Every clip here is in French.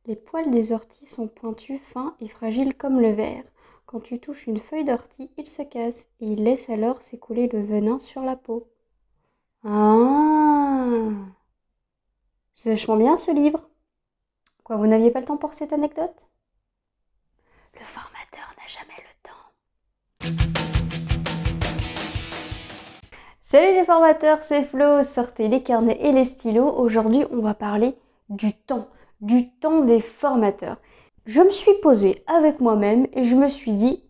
Les poils des orties sont pointus, fins et fragiles comme le verre. Quand tu touches une feuille d'ortie, ils se cassent et ils laissent alors s'écouler le venin sur la peau. Ah, c'est vachement bien ce livre. Quoi, vous n'aviez pas le temps pour cette anecdote? Le formateur n'a jamais le temps. Salut les formateurs, c'est Flo, sortez les carnets et les stylos. Aujourd'hui, on va parler du temps des formateurs. Je me suis posée avec moi-même et je me suis dit,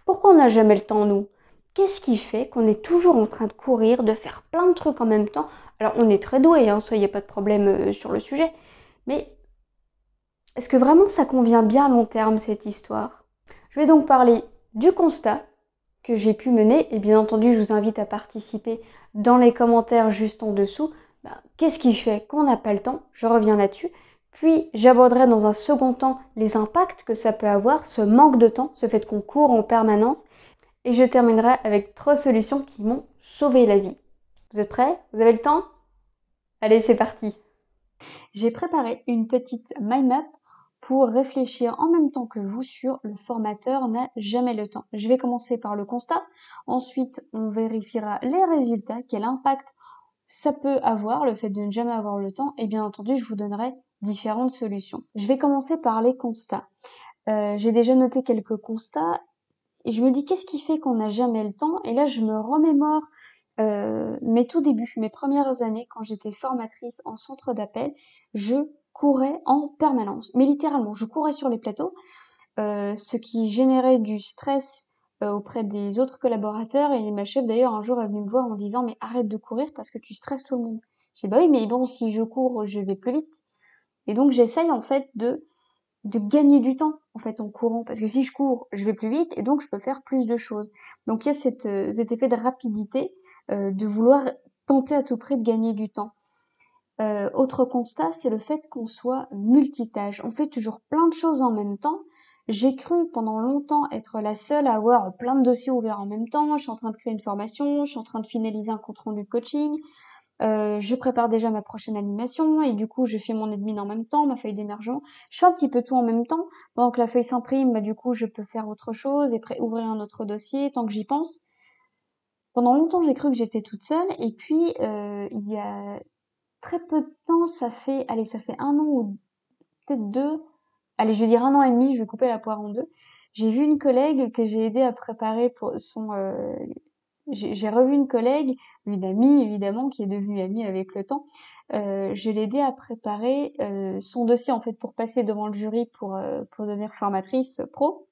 pourquoi on n'a jamais le temps, nous? Qu'est-ce qui fait qu'on est toujours en train de courir, de faire plein de trucs en même temps? Alors, on est très doué, hein, ça, il n'y a pas de problème sur le sujet. Mais est-ce que vraiment ça convient bien à long terme, cette histoire? Je vais donc parler du constat que j'ai pu mener. Et bien entendu, je vous invite à participer dans les commentaires juste en dessous. Qu'est-ce qui fait qu'on n'a pas le temps? Je reviens là-dessus. Puis j'aborderai dans un second temps les impacts que ça peut avoir, ce manque de temps, ce fait qu'on court en permanence. Et je terminerai avec 3 solutions qui m'ont sauvé la vie. Vous êtes prêts? Vous avez le temps? Allez, c'est parti! J'ai préparé une petite mind map pour réfléchir en même temps que vous sur le formateur n'a jamais le temps. Je vais commencer par le constat, ensuite on vérifiera les résultats, quel impact ça peut avoir, le fait de ne jamais avoir le temps, et bien entendu je vous donnerai différentes solutions. Je vais commencer par les constats. J'ai déjà noté quelques constats et je me dis qu'est-ce qui fait qu'on n'a jamais le temps, et là je me remémore mes tout débuts, mes premières années quand j'étais formatrice en centre d'appel. Je courais en permanence, mais littéralement, je courais sur les plateaux, ce qui générait du stress auprès des autres collaborateurs, et ma chef d'ailleurs un jour est venue me voir en disant mais arrête de courir parce que tu stresses tout le monde. J'ai dit bah oui mais bon si je cours je vais plus vite, et donc j'essaye en fait de gagner du temps en fait en courant, parce que si je cours je vais plus vite et donc je peux faire plus de choses. Donc il y a cet effet de rapidité, de vouloir tenter à tout prix de gagner du temps. Autre constat, c'est le fait qu'on soit multitâche. On fait toujours plein de choses en même temps. J'ai cru pendant longtemps être la seule à avoir plein de dossiers ouverts en même temps. Je suis en train de créer une formation, je suis en train de finaliser un compte rendu de coaching, je prépare déjà ma prochaine animation et du coup je fais mon admin en même temps, ma feuille d'émergement. Je fais un petit peu tout en même temps. Pendant que la feuille s'imprime, du coup je peux faire autre chose et ouvrir un autre dossier tant que j'y pense. Pendant longtemps j'ai cru que j'étais toute seule, et puis il y a très peu de temps, ça fait 1 an ou peut-être 2, allez je vais dire 1 an et demi, je vais couper la poire en 2. J'ai vu une collègue que j'ai aidé à préparer pour son j'ai revu une collègue, une amie évidemment, qui est devenue amie avec le temps. Je l'ai aidée à préparer son dossier en fait pour passer devant le jury pour devenir formatrice pro.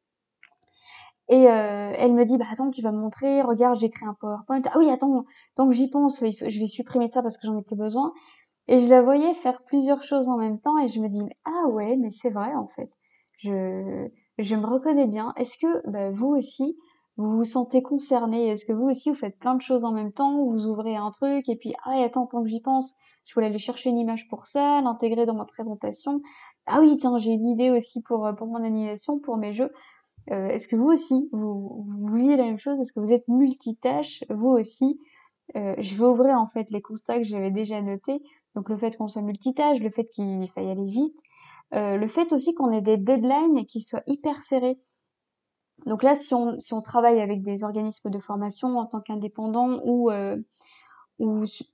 Et elle me dit bah attends, tu vas me montrer, regarde, j'ai créé un PowerPoint. Ah oui, attends, tant que j'y pense, je vais supprimer ça parce que j'en ai plus besoin. Et je la voyais faire plusieurs choses en même temps et je me dis ah ouais, mais c'est vrai en fait. Je je me reconnais bien. Est-ce que vous aussi vous vous sentez concerné? Est-ce que vous aussi vous faites plein de choses en même temps? Vous ouvrez un truc et puis ah attends, tant que j'y pense, je voulais aller chercher une image pour ça, l'intégrer dans ma présentation. Ah oui, tiens, j'ai une idée aussi pour mon animation, pour mes jeux. Est-ce que vous aussi vous vouliez la même chose? Est-ce que vous êtes multitâche vous aussi? Je vais ouvrir en fait les constats que j'avais déjà notés. Donc le fait qu'on soit multitâche, le fait qu'il faille aller vite, le fait aussi qu'on ait des deadlines qui soient hyper serrés. Donc là, si on travaille avec des organismes de formation en tant qu'indépendant ou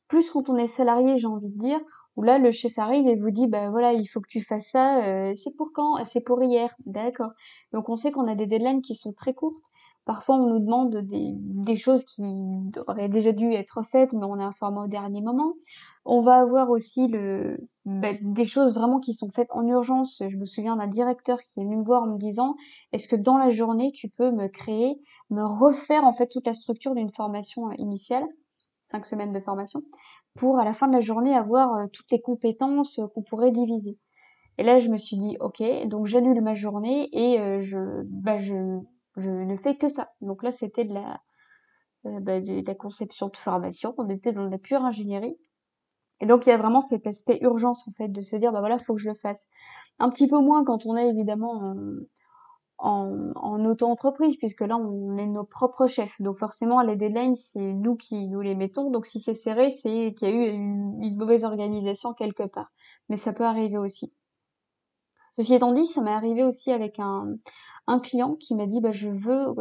plus quand on est salarié, j'ai envie de dire, où là le chef arrive et vous dit bah voilà, il faut que tu fasses ça, c'est pour quand? C'est pour hier. D'accord. Donc on sait qu'on a des deadlines qui sont très courtes. Parfois on nous demande des choses qui auraient déjà dû être faites, mais on est informé au dernier moment. On va avoir aussi des choses vraiment qui sont faites en urgence. Je me souviens d'un directeur qui est venu me voir en me disant est-ce que dans la journée tu peux me refaire en fait toute la structure d'une formation initiale, 5 semaines de formation, pour à la fin de la journée avoir toutes les compétences qu'on pourrait diviser. Et là, je me suis dit, ok, donc j'annule ma journée et je ne fais que ça. Donc là, c'était de la conception de formation. On était dans la pure ingénierie. Et donc, il y a vraiment cet aspect urgence, en fait, de se dire, bah voilà, faut que je le fasse. Un petit peu moins quand on est évidemment en auto-entreprise, puisque là, on est nos propres chefs. Donc forcément, les deadlines, c'est nous qui nous les mettons. Donc si c'est serré, c'est qu'il y a eu une mauvaise organisation quelque part. Mais ça peut arriver aussi. Ceci étant dit, ça m'est arrivé aussi avec un client qui m'a dit, bah, je veux,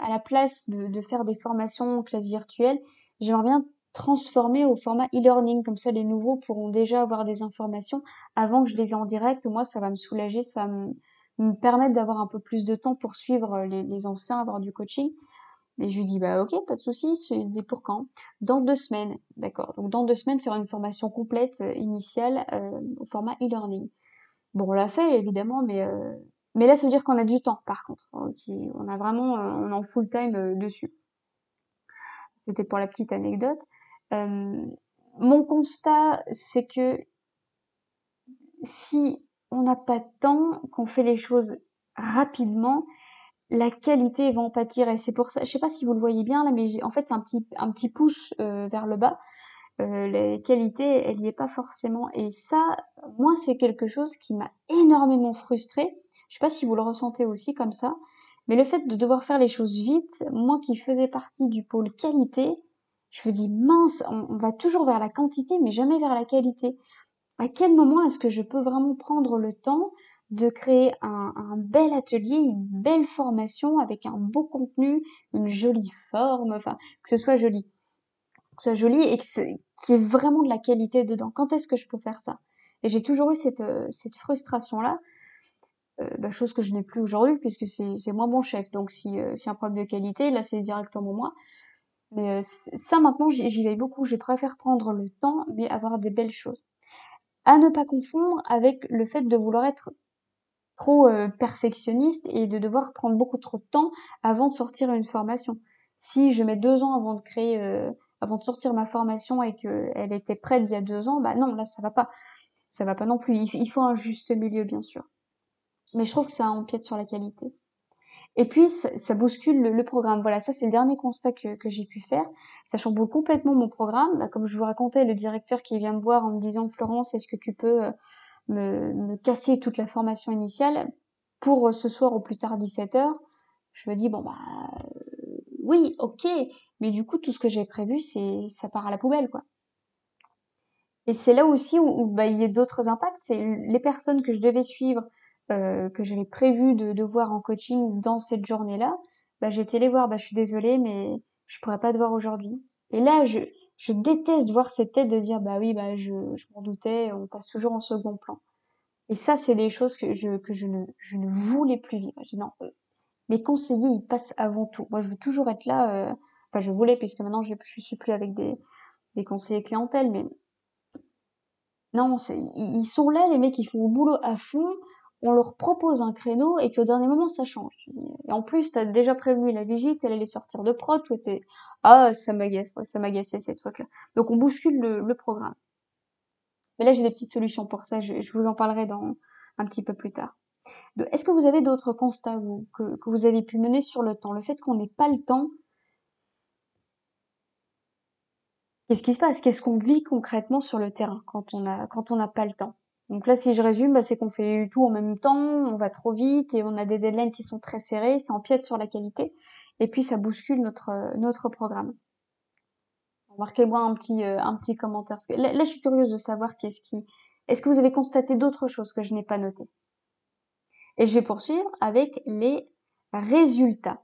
à la place de faire des formations en classe virtuelle, j'aimerais bien transformer au format e-learning. Comme ça, les nouveaux pourront déjà avoir des informations avant que je les ai en direct. Moi, ça va me soulager, ça va me permettre d'avoir un peu plus de temps pour suivre les anciens, avoir du coaching. Et je lui dis, bah ok, pas de souci, c'est pour quand? Dans 2 semaines, d'accord. Donc dans 2 semaines, faire une formation complète initiale au format e-learning. Bon, on l'a fait évidemment, mais là ça veut dire qu'on a du temps par contre. On a vraiment, on est en full time dessus. C'était pour la petite anecdote. Euh, Mon constat, c'est que si on n'a pas de temps, qu'on fait les choses rapidement, la qualité va en pâtir. Et c'est pour ça, je sais pas si vous le voyez bien là, mais en fait c'est un petit pouce vers le bas. La qualité, elle y est pas forcément. Et ça, moi, c'est quelque chose qui m'a énormément frustrée. Je sais pas si vous le ressentez aussi comme ça, mais le fait de devoir faire les choses vite, moi qui faisais partie du pôle qualité, je me dis mince, on va toujours vers la quantité, mais jamais vers la qualité. À quel moment est-ce que je peux vraiment prendre le temps de créer un bel atelier, une belle formation avec un beau contenu, une jolie forme, enfin, que ce soit joli et qu'il y ait vraiment de la qualité dedans. Quand est-ce que je peux faire ça? Et j'ai toujours eu cette frustration-là, bah, chose que je n'ai plus aujourd'hui puisque c'est moi mon chef. Donc si y a un problème de qualité, là c'est directement moi. Mais ça maintenant j'y vais beaucoup. Je préfère prendre le temps mais avoir des belles choses. À ne pas confondre avec le fait de vouloir être trop perfectionniste et de devoir prendre beaucoup trop de temps avant de sortir une formation. Si je mets 2 ans avant de créer, avant de sortir ma formation et qu'elle était prête il y a 2 ans, bah non, là ça va pas. Ça va pas non plus. Il faut un juste milieu, bien sûr. Mais je trouve que ça empiète sur la qualité. Et puis, ça bouscule le programme. Voilà, ça c'est le dernier constat que j'ai pu faire. Ça chamboule complètement mon programme. Bah, comme je vous racontais, le directeur qui vient me voir en me disant, Florence, est-ce que tu peux me casser toute la formation initiale pour ce soir au plus tard 17h. Je me dis, bon, bah, oui, ok, mais du coup, tout ce que j'ai prévu, ça part à la poubelle, quoi. Et c'est là aussi où bah, il y a d'autres impacts. C'est les personnes que je devais suivre, que j'avais prévu de voir en coaching dans cette journée-là. Bah, j'ai été les voir, bah, je suis désolée, mais je pourrais pas te voir aujourd'hui. Et là, je déteste voir cette tête de dire, bah oui, bah, je m'en doutais, on passe toujours en second plan. Et ça, c'est des choses que je ne voulais plus vivre. J'ai dit non, mes conseillers, ils passent avant tout. Moi, je veux toujours être là. Enfin, je voulais, puisque maintenant, je suis plus avec des conseillers clientèle, mais non, ils sont là, les mecs, ils font le boulot à fond. On leur propose un créneau, et puis au dernier moment, ça change. Et en plus, t'as déjà prévenu la vigie qu'elle allait sortir de prod, toi, ah, ça m'agace, ça m'agaçait, ces trucs-là. Donc, on bouscule le programme. Mais là, j'ai des petites solutions pour ça, je vous en parlerai un petit peu plus tard. Est-ce que vous avez d'autres constats que vous avez pu mener sur le temps? Le fait qu'on n'ait pas le temps, qu'est-ce qui se passe? Qu'est-ce qu'on vit concrètement sur le terrain quand on n'a pas le temps? Donc là, si je résume, bah, c'est qu'on fait tout en même temps, on va trop vite et on a des deadlines qui sont très serrés, ça empiète sur la qualité et puis ça bouscule notre programme. Marquez-moi un petit commentaire. Parce que là, je suis curieuse de savoir est-ce que vous avez constaté d'autres choses que je n'ai pas notées? Et je vais poursuivre avec les résultats.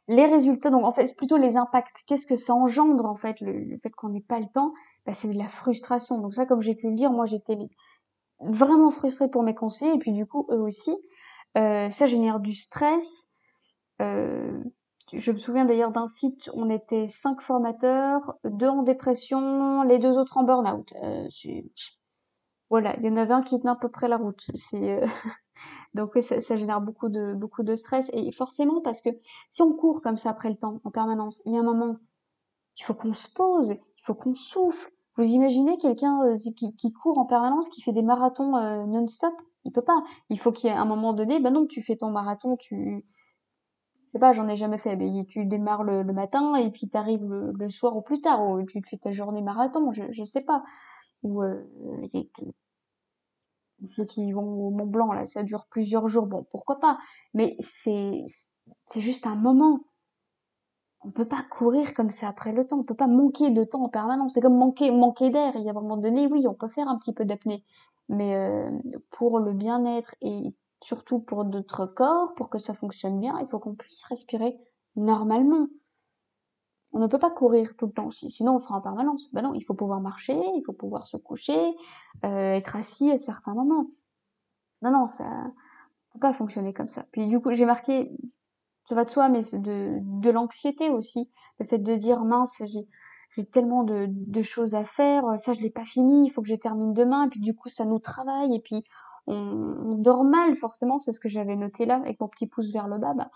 Les résultats, donc en fait, c'est plutôt les impacts. Qu'est-ce que ça engendre en fait, le fait qu'on n'ait pas le temps? Bah, c'est de la frustration. Donc ça, comme j'ai pu le dire, moi j'étais vraiment frustrée pour mes conseillers et puis du coup eux aussi. Ça génère du stress. Euh, je me souviens d'ailleurs d'un site, on était 5 formateurs, 2 en dépression, les 2 autres en burn-out. Voilà, il y en avait un qui tenait à peu près la route. Donc oui, ça génère beaucoup de stress et forcément parce que si on court comme ça après le temps en permanence, il y a un moment, il faut qu'on se pose, il faut qu'on souffle. Vous imaginez quelqu'un qui court en permanence, qui fait des marathons non-stop? Il peut pas. Il faut qu'il y ait un moment donné, bah non, tu fais ton marathon, je sais pas, j'en ai jamais fait, mais tu démarres le matin et puis t'arrives le soir ou plus tard, ou tu fais ta journée marathon, je sais pas. Ou ceux qui vont au Mont Blanc, là, ça dure plusieurs jours, bon, pourquoi pas. Mais c'est juste un moment. on peut pas courir comme ça après le temps, on peut pas manquer de temps en permanence. C'est comme manquer d'air. Il y a un moment donné, oui, on peut faire un petit peu d'apnée, mais pour le bien-être et surtout pour notre corps, pour que ça fonctionne bien, il faut qu'on puisse respirer normalement. On ne peut pas courir tout le temps, sinon on fera en permanence. Ben non, il faut pouvoir marcher, il faut pouvoir se coucher, être assis à certains moments. Non, non, ça peut pas fonctionner comme ça. Puis du coup, j'ai marqué, ça va de soi, mais c'est de l'anxiété aussi. Le fait de dire, mince, j'ai tellement de choses à faire, ça je l'ai pas fini, il faut que je termine demain, et puis du coup ça nous travaille, et puis on dort mal forcément, c'est ce que j'avais noté là, avec mon petit pouce vers le bas, bah,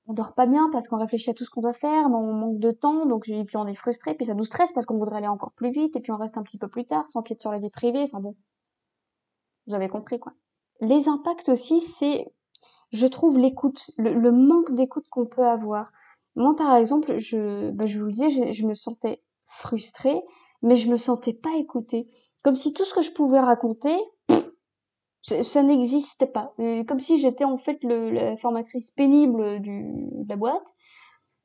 on dort pas bien parce qu'on réfléchit à tout ce qu'on doit faire, mais on manque de temps, donc et puis on est frustré, puis ça nous stresse parce qu'on voudrait aller encore plus vite, et puis on reste un petit peu plus tard, sans pied sur la vie privée, enfin bon, vous avez compris quoi. Les impacts aussi, c'est, je trouve, l'écoute, le manque d'écoute qu'on peut avoir. Moi, par exemple, je vous le disais, je me sentais frustrée, mais je me sentais pas écoutée. Comme si tout ce que je pouvais raconter, ça n'existait pas. Comme si j'étais en fait la formatrice pénible de la boîte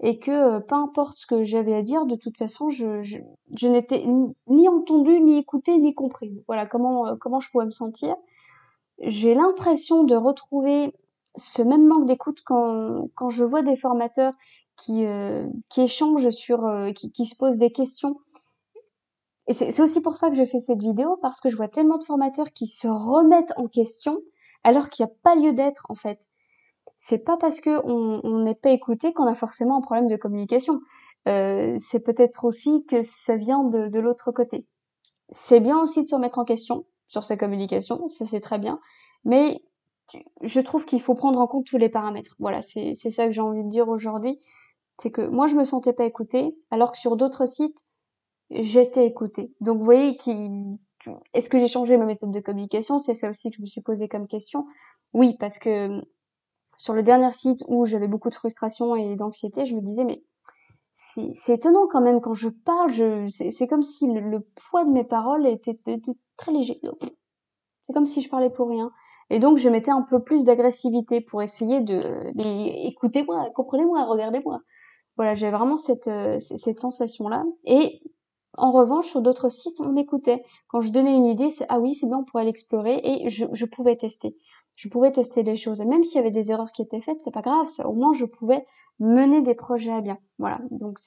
et que peu importe ce que j'avais à dire, de toute façon, je n'étais ni entendue, ni écoutée, ni comprise. Voilà comment je pouvais me sentir. J'ai l'impression de retrouver ce même manque d'écoute quand je vois des formateurs qui échangent qui se posent des questions. Et c'est aussi pour ça que je fais cette vidéo, parce que je vois tellement de formateurs qui se remettent en question alors qu'il n'y a pas lieu d'être en fait. C'est pas parce que on n'est pas écouté qu'on a forcément un problème de communication. C'est peut-être aussi que ça vient de l'autre côté. C'est bien aussi de se remettre en question sur sa communication, ça c'est très bien, mais je trouve qu'il faut prendre en compte tous les paramètres. Voilà, c'est ça que j'ai envie de dire aujourd'hui. C'est que moi je me sentais pas écoutée, alors que sur d'autres sites, j'étais écoutée. Donc vous voyez, est-ce que j'ai changé ma méthode de communication? C'est ça aussi que je me suis posé comme question. Oui, parce que sur le dernier site où j'avais beaucoup de frustration et d'anxiété, je me disais, mais c'est étonnant quand même, quand je parle, c'est comme si le poids de mes paroles était très léger. C'est comme si je parlais pour rien. Et donc, je mettais un peu plus d'agressivité pour essayer mais écoutez-moi, comprenez-moi, regardez-moi. Voilà, j'ai vraiment cette sensation-là. Et en revanche, sur d'autres sites, on m'écoutait. Quand je donnais une idée, c'est ah oui, c'est bien, on pourrait l'explorer, et je pouvais tester. Je pouvais tester les choses. Et même s'il y avait des erreurs qui étaient faites, c'est pas grave, ça, au moins je pouvais mener des projets à bien. Voilà. Donc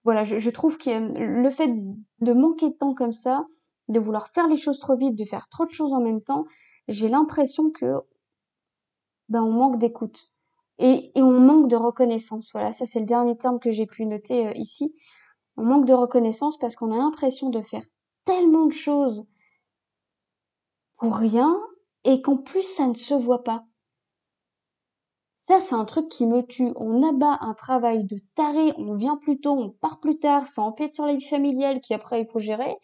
voilà, je trouve que le fait de manquer de temps comme ça, de vouloir faire les choses trop vite, de faire trop de choses en même temps, j'ai l'impression que on manque d'écoute et on manque de reconnaissance. Voilà, ça c'est le dernier terme que j'ai pu noter ici. On manque de reconnaissance parce qu'on a l'impression de faire tellement de choses pour rien et qu'en plus ça ne se voit pas. Ça, c'est un truc qui me tue. On abat un travail de taré, on vient plus tôt, on part plus tard, ça empiète sur la vie familiale qui après il faut gérer.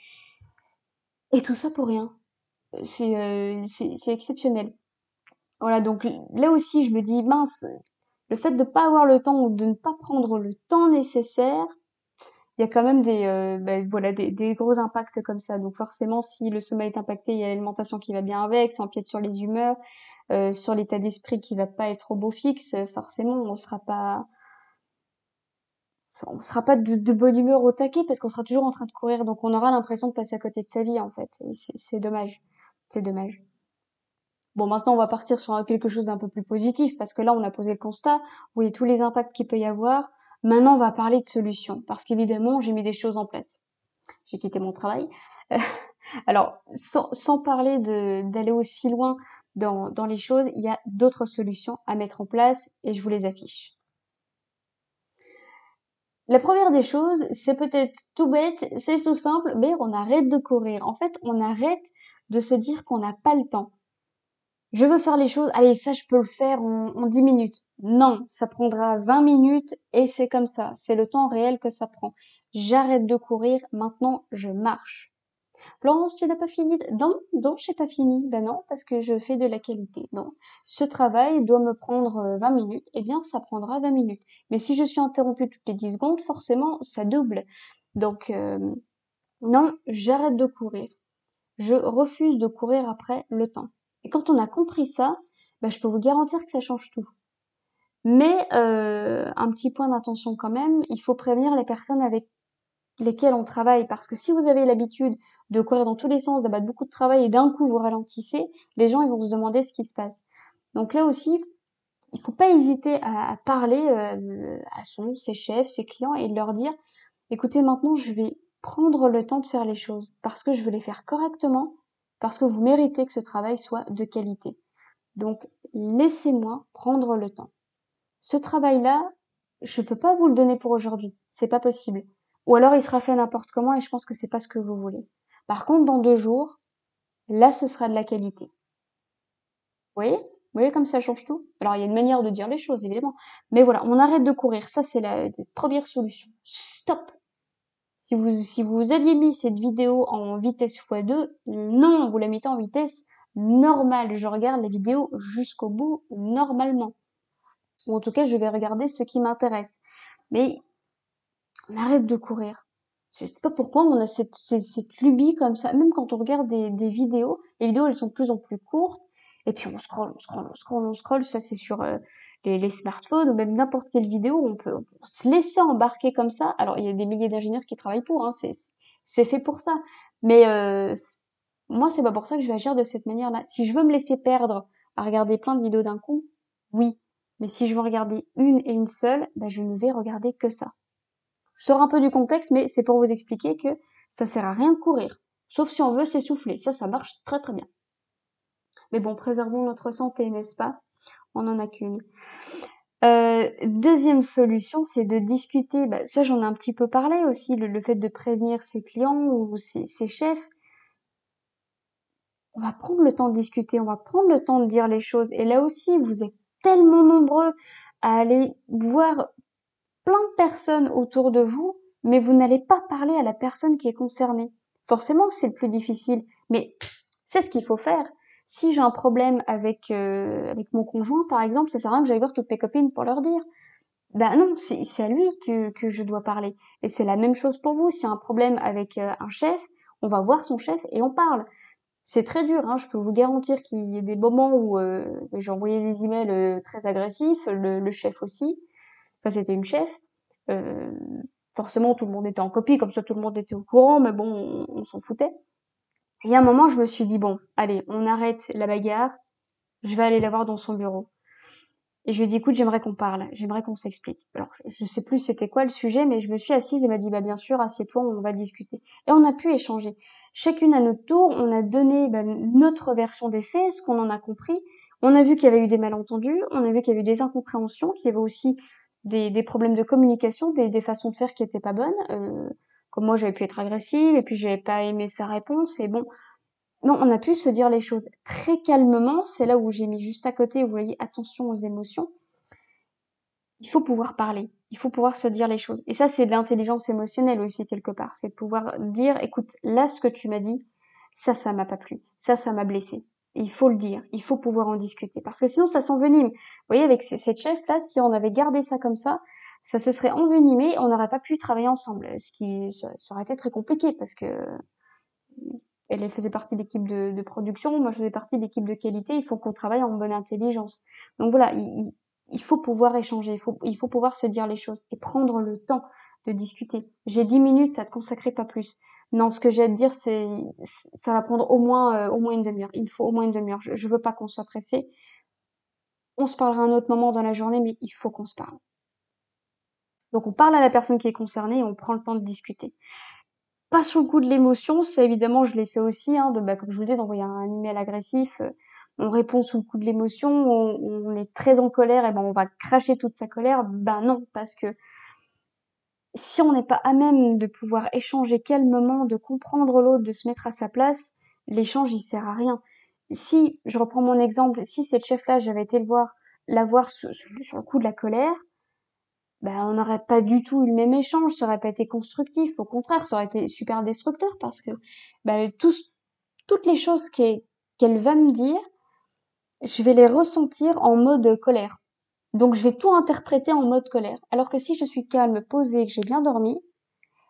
Et tout ça pour rien. C'est exceptionnel. Voilà, donc là aussi je me dis, mince, le fait de pas avoir le temps ou de ne pas prendre le temps nécessaire, il y a quand même voilà, des gros impacts comme ça. Donc forcément, si le sommeil est impacté, il y a l'alimentation qui va bien avec, ça empiète sur les humeurs, sur l'état d'esprit qui va pas être au beau fixe. Forcément, on sera pas de bonne humeur au taquet parce qu'on sera toujours en train de courir. Donc on aura l'impression de passer à côté de sa vie en fait. Et c'est dommage. C'est dommage. Bon, maintenant, on va partir sur quelque chose d'un peu plus positif, parce que là, on a posé le constat, vous voyez tous les impacts qu'il peut y avoir. Maintenant, on va parler de solutions, parce qu'évidemment, j'ai mis des choses en place. J'ai quitté mon travail. Alors, sans parler d'aller aussi loin dans les choses, il y a d'autres solutions à mettre en place, et je vous les affiche. La première des choses, c'est peut-être tout bête, c'est tout simple, mais on arrête de courir. En fait, on arrête de se dire qu'on n'a pas le temps. Je veux faire les choses, allez, ça je peux le faire en 10 minutes. Non, ça prendra 20 minutes et c'est comme ça. C'est le temps réel que ça prend. J'arrête de courir, maintenant je marche. Florence, tu n'as pas fini? Non, non, j'ai pas fini. Ben non, parce que je fais de la qualité. Non. Ce travail doit me prendre 20 minutes. Eh bien, ça prendra 20 minutes. Mais si je suis interrompue toutes les 10 secondes, forcément, ça double. Donc, non, j'arrête de courir. Je refuse de courir après le temps. Et quand on a compris ça, je peux vous garantir que ça change tout. Mais un petit point d'attention quand même, il faut prévenir les personnes avec lesquelles on travaille, parce que si vous avez l'habitude de courir dans tous les sens, d'abattre beaucoup de travail et d'un coup vous ralentissez, les gens ils vont se demander ce qui se passe. Donc là aussi, il faut pas hésiter à parler à ses chefs, ses clients et de leur dire, écoutez, maintenant je vais prendre le temps de faire les choses parce que je veux les faire correctement, parce que vous méritez que ce travail soit de qualité. Donc laissez-moi prendre le temps. Ce travail-là, je peux pas vous le donner pour aujourd'hui, c'est pas possible. Ou alors il sera fait n'importe comment et je pense que c'est pas ce que vous voulez. Par contre, dans 2 jours, là ce sera de la qualité. Vous voyez? Vous voyez comme ça change tout? Alors, il y a une manière de dire les choses, évidemment. Mais voilà, on arrête de courir. Ça, c'est la première solution. Stop! Si vous aviez mis cette vidéo en vitesse x2, non, vous la mettez en vitesse normale. Je regarde la vidéo jusqu'au bout normalement. Ou en tout cas, je vais regarder ce qui m'intéresse. Mais on arrête de courir. Je sais pas pourquoi on a cette lubie comme ça. Même quand on regarde des vidéos, les vidéos elles sont de plus en plus courtes. Et puis on scrolle, on scrolle, on scrolle, on scrolle. Ça c'est sur les smartphones ou même n'importe quelle vidéo. On peut se laisser embarquer comme ça. Alors il y a des milliers d'ingénieurs qui travaillent pour. Hein, c'est fait pour ça. Mais moi c'est pas pour ça que je vais agir de cette manière-là. Si je veux me laisser perdre à regarder plein de vidéos d'un coup, oui. Mais si je veux regarder une et une seule, ben je ne vais regarder que ça. Je sors un peu du contexte, mais c'est pour vous expliquer que ça sert à rien de courir. Sauf si on veut s'essouffler. Ça marche très très bien. Mais bon, préservons notre santé, n'est-ce pas? On n'en a qu'une. Deuxième solution, c'est de discuter. Bah, ça, j'en ai un petit peu parlé aussi, le fait de prévenir ses clients ou ses chefs. On va prendre le temps de discuter, on va prendre le temps de dire les choses. Et là aussi, vous êtes tellement nombreux à aller voir plein de personnes autour de vous, mais vous n'allez pas parler à la personne qui est concernée. Forcément, c'est le plus difficile, mais c'est ce qu'il faut faire. Si j'ai un problème avec mon conjoint, par exemple, ça sert à rien que j'aille voir toutes mes copines pour leur dire. Ben non, c'est à lui que je dois parler. Et c'est la même chose pour vous. S'il y a un problème avec un chef, on va voir son chef et on parle. C'est très dur, hein. Je peux vous garantir qu'il y a des moments où j'ai envoyé des emails très agressifs, le chef aussi. Enfin, c'était une chef. Euh, Forcément, tout le monde était en copie, comme ça tout le monde était au courant, mais bon, on s'en foutait. Et à un moment, je me suis dit, bon, allez, on arrête la bagarre, je vais aller la voir dans son bureau. Et je lui ai dit, écoute, j'aimerais qu'on parle, j'aimerais qu'on s'explique. Alors, je sais plus c'était quoi le sujet, mais je me suis assise et m'a dit, bah bien sûr, assieds-toi, on va discuter. Et on a pu échanger. Chacune à notre tour, on a donné notre version des faits, ce qu'on en a compris. On a vu qu'il y avait eu des malentendus, on a vu qu'il y avait eu des incompréhensions, qu'il y avait aussi des problèmes de communication, des façons de faire qui étaient pas bonnes. Comme moi, j'avais pu être agressive, et puis j'avais pas aimé sa réponse, et bon, non, on a pu se dire les choses très calmement. C'est là où j'ai mis juste à côté, vous voyez, attention aux émotions. Il faut pouvoir parler. Il faut pouvoir se dire les choses. Et ça, c'est de l'intelligence émotionnelle aussi, quelque part. C'est de pouvoir dire, écoute, là, ce que tu m'as dit, ça m'a pas plu. Ça m'a blessé. Il faut le dire. Il faut pouvoir en discuter. Parce que sinon, ça s'envenime. Vous voyez, avec cette chef-là, si on avait gardé ça comme ça se serait envenimé, on n'aurait pas pu travailler ensemble. Ça aurait été très compliqué parce que elle faisait partie de l'équipe de production, moi je faisais partie de l'équipe de qualité, il faut qu'on travaille en bonne intelligence. Donc voilà, il faut pouvoir échanger, il faut pouvoir se dire les choses et prendre le temps de discuter. J'ai 10 minutes à te consacrer, pas plus. Non, ce que j'ai à te dire, ça va prendre au moins une demi-heure. Il me faut au moins une demi-heure. Je veux pas qu'on soit pressé. On se parlera à un autre moment dans la journée, mais il faut qu'on se parle. Donc on parle à la personne qui est concernée et on prend le temps de discuter. Pas sous le coup de l'émotion, ça évidemment je l'ai fait aussi, hein, comme je vous le dis, d'envoyer un email agressif. On répond sous le coup de l'émotion, on est très en colère, et ben on va cracher toute sa colère. Ben non, parce que si on n'est pas à même de pouvoir échanger calmement, de comprendre l'autre, de se mettre à sa place, l'échange il sert à rien. Si, je reprends mon exemple, si cette chef-là, j'avais été la voir sur le coup de la colère, ben, on n'aurait pas du tout eu le même échange, ça aurait pas été constructif, au contraire, ça aurait été super destructeur parce que ben, toutes les choses qu'elle va me dire, je vais les ressentir en mode colère. Donc je vais tout interpréter en mode colère. Alors que si je suis calme, posée, que j'ai bien dormi,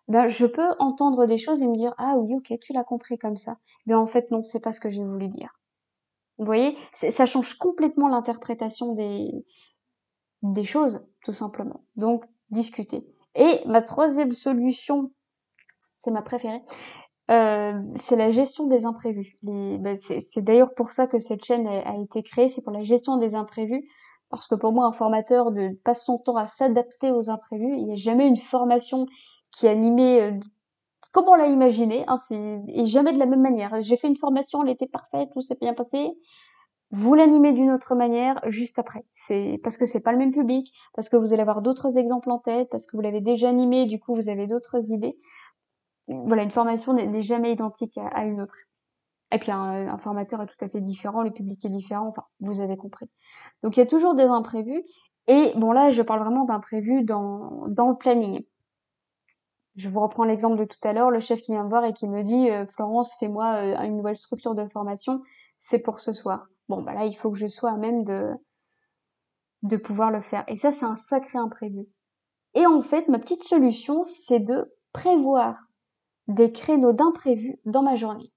ben je peux entendre des choses et me dire ah oui ok tu l'as compris comme ça. Mais en fait non, c'est pas ce que j'ai voulu dire. Vous voyez, ça change complètement l'interprétation des choses, tout simplement. Donc, discuter. Et ma troisième solution, c'est ma préférée, c'est la gestion des imprévus. C'est d'ailleurs pour ça que cette chaîne a été créée, c'est pour la gestion des imprévus. Parce que pour moi, un formateur passe son temps à s'adapter aux imprévus. Il n'y a jamais une formation qui est animée comme on l'a imaginé, hein, et jamais de la même manière. J'ai fait une formation, elle était parfaite, tout s'est bien passé. Vous l'animez d'une autre manière juste après. C'est parce que c'est pas le même public, parce que vous allez avoir d'autres exemples en tête, parce que vous l'avez déjà animé, du coup vous avez d'autres idées. Voilà, une formation n'est jamais identique à une autre. Et puis un formateur est tout à fait différent, le public est différent, enfin, vous avez compris. Donc il y a toujours des imprévus. Et bon là, je parle vraiment d'imprévus dans le planning. Je vous reprends l'exemple de tout à l'heure, le chef qui vient me voir et qui me dit Florence, fais-moi une nouvelle structure de formation, c'est pour ce soir. Bon, bah là, il faut que je sois à même de pouvoir le faire. Et ça, c'est un sacré imprévu. Et en fait, ma petite solution, c'est de prévoir des créneaux d'imprévus dans ma journée.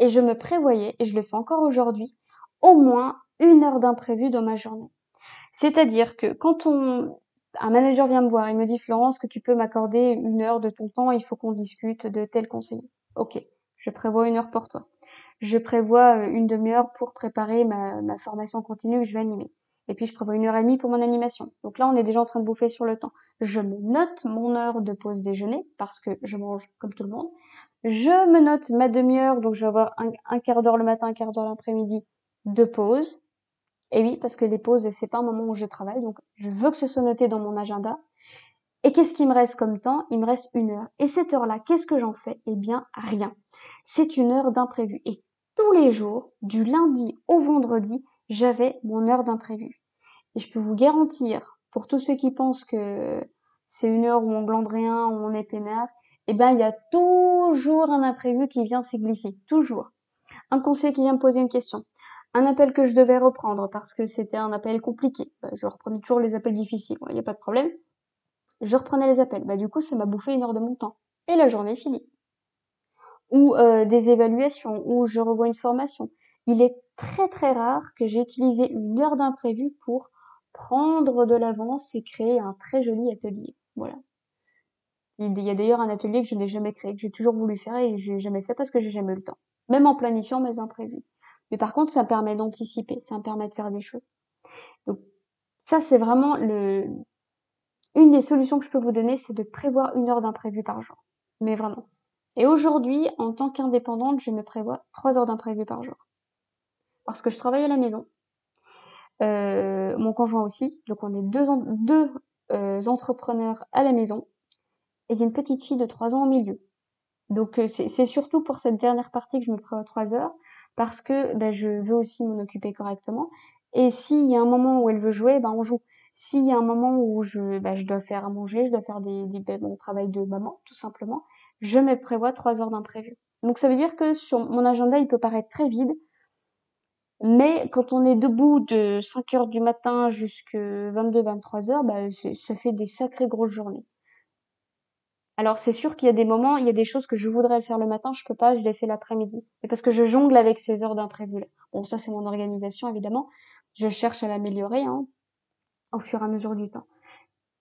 Et je me prévoyais, et je le fais encore aujourd'hui, au moins 1 heure d'imprévu dans ma journée. C'est-à-dire que quand un manager vient me voir, il me dit Florence, que tu peux m'accorder 1 heure de ton temps, il faut qu'on discute de tel conseiller. Ok, je prévois 1 heure pour toi. Je prévois une demi-heure pour préparer ma formation continue que je vais animer. Et puis je prévois 1 heure et demie pour mon animation. Donc là, on est déjà en train de bouffer sur le temps. Je me note mon heure de pause déjeuner, parce que je mange comme tout le monde. Je me note ma demi-heure, donc je vais avoir un quart d'heure le matin, un quart d'heure l'après-midi de pause. Et oui, parce que les pauses, c'est pas un moment où je travaille, donc je veux que ce soit noté dans mon agenda. Et qu'est-ce qui me reste comme temps? Il me reste 1 heure. Et cette heure-là, qu'est-ce que j'en fais? Eh bien, rien. C'est 1 heure d'imprévu. Et tous les jours, du lundi au vendredi, j'avais mon heure d'imprévu. Et je peux vous garantir, pour tous ceux qui pensent que c'est 1 heure où on glande rien, où on est peinard, eh ben, il y a toujours un imprévu qui vient s'y glisser. Toujours. Un conseiller qui vient me poser une question. Un appel que je devais reprendre parce que c'était un appel compliqué. Je reprenais toujours les appels difficiles, il n'y a pas de problème. Je reprenais les appels. Du coup, ça m'a bouffé 1 heure de mon temps. Et la journée est finie. Ou des évaluations, ou je revois une formation. Il est très très rare que j'ai utilisé 1 heure d'imprévu pour prendre de l'avance et créer un très joli atelier. Voilà. Il y a d'ailleurs un atelier que je n'ai jamais créé, que j'ai toujours voulu faire et que j'ai jamais fait parce que j'ai jamais eu le temps. Même en planifiant mes imprévus. Mais par contre, ça me permet d'anticiper, ça me permet de faire des choses. Donc, ça, c'est vraiment une des solutions que je peux vous donner, c'est de prévoir 1 heure d'imprévu par jour. Mais vraiment. Et aujourd'hui, en tant qu'indépendante, je me prévois 3 heures d'imprévu par jour. Parce que je travaille à la maison. Mon conjoint aussi. Donc, on est deux entrepreneurs à la maison. Et il y a une petite fille de 3 ans au milieu. Donc c'est surtout pour cette dernière partie que je me prévois 3 heures, parce que je veux aussi m'en occuper correctement. Et s'il y a un moment où elle veut jouer, on joue. S'il y a un moment où je dois faire à manger, je dois faire mon travail de maman, tout simplement, je me prévois 3 heures d'imprévu. Donc ça veut dire que sur mon agenda, il peut paraître très vide, mais quand on est debout de 5 heures du matin jusqu'à 22-23 heures, ça fait des sacrées grosses journées. Alors c'est sûr qu'il y a des moments, il y a des choses que je voudrais faire le matin, je peux pas, je les fais l'après-midi. Et parce que je jongle avec ces heures d'imprévu là. Bon, ça c'est mon organisation évidemment. Je cherche à l'améliorer au fur et à mesure du temps.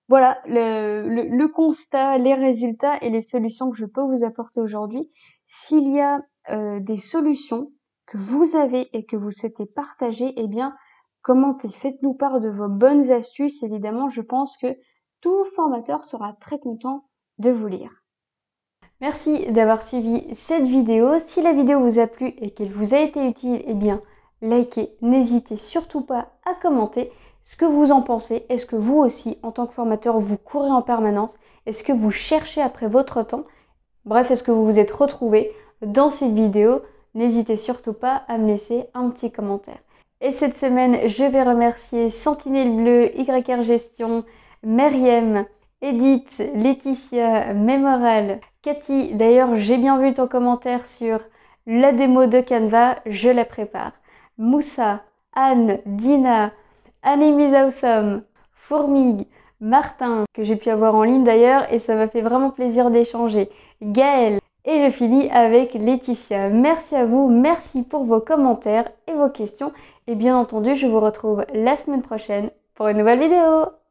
Voilà le constat, les résultats et les solutions que je peux vous apporter aujourd'hui. S'il y a des solutions que vous avez et que vous souhaitez partager, eh bien commentez, faites-nous part de vos bonnes astuces. Évidemment, je pense que tout formateur sera très content de vous lire. Merci d'avoir suivi cette vidéo. Si la vidéo vous a plu et qu'elle vous a été utile, eh bien, likez. N'hésitez surtout pas à commenter ce que vous en pensez. Est-ce que vous aussi, en tant que formateur, vous courez en permanence? Est-ce que vous cherchez après votre temps? Bref, est-ce que vous vous êtes retrouvé dans cette vidéo? N'hésitez surtout pas à me laisser un petit commentaire. Et cette semaine, je vais remercier Sentinelle Bleu, YR Gestion, Meriem, Edith, Laetitia, Mémoral, Cathy. D'ailleurs, j'ai bien vu ton commentaire sur la démo de Canva, je la prépare. Moussa, Anne, Dina, Annemise Awesome, Fourmigue, Martin, que j'ai pu avoir en ligne d'ailleurs et ça m'a fait vraiment plaisir d'échanger. Gaëlle, et je finis avec Laetitia. Merci à vous, merci pour vos commentaires et vos questions. Et bien entendu, je vous retrouve la semaine prochaine pour une nouvelle vidéo.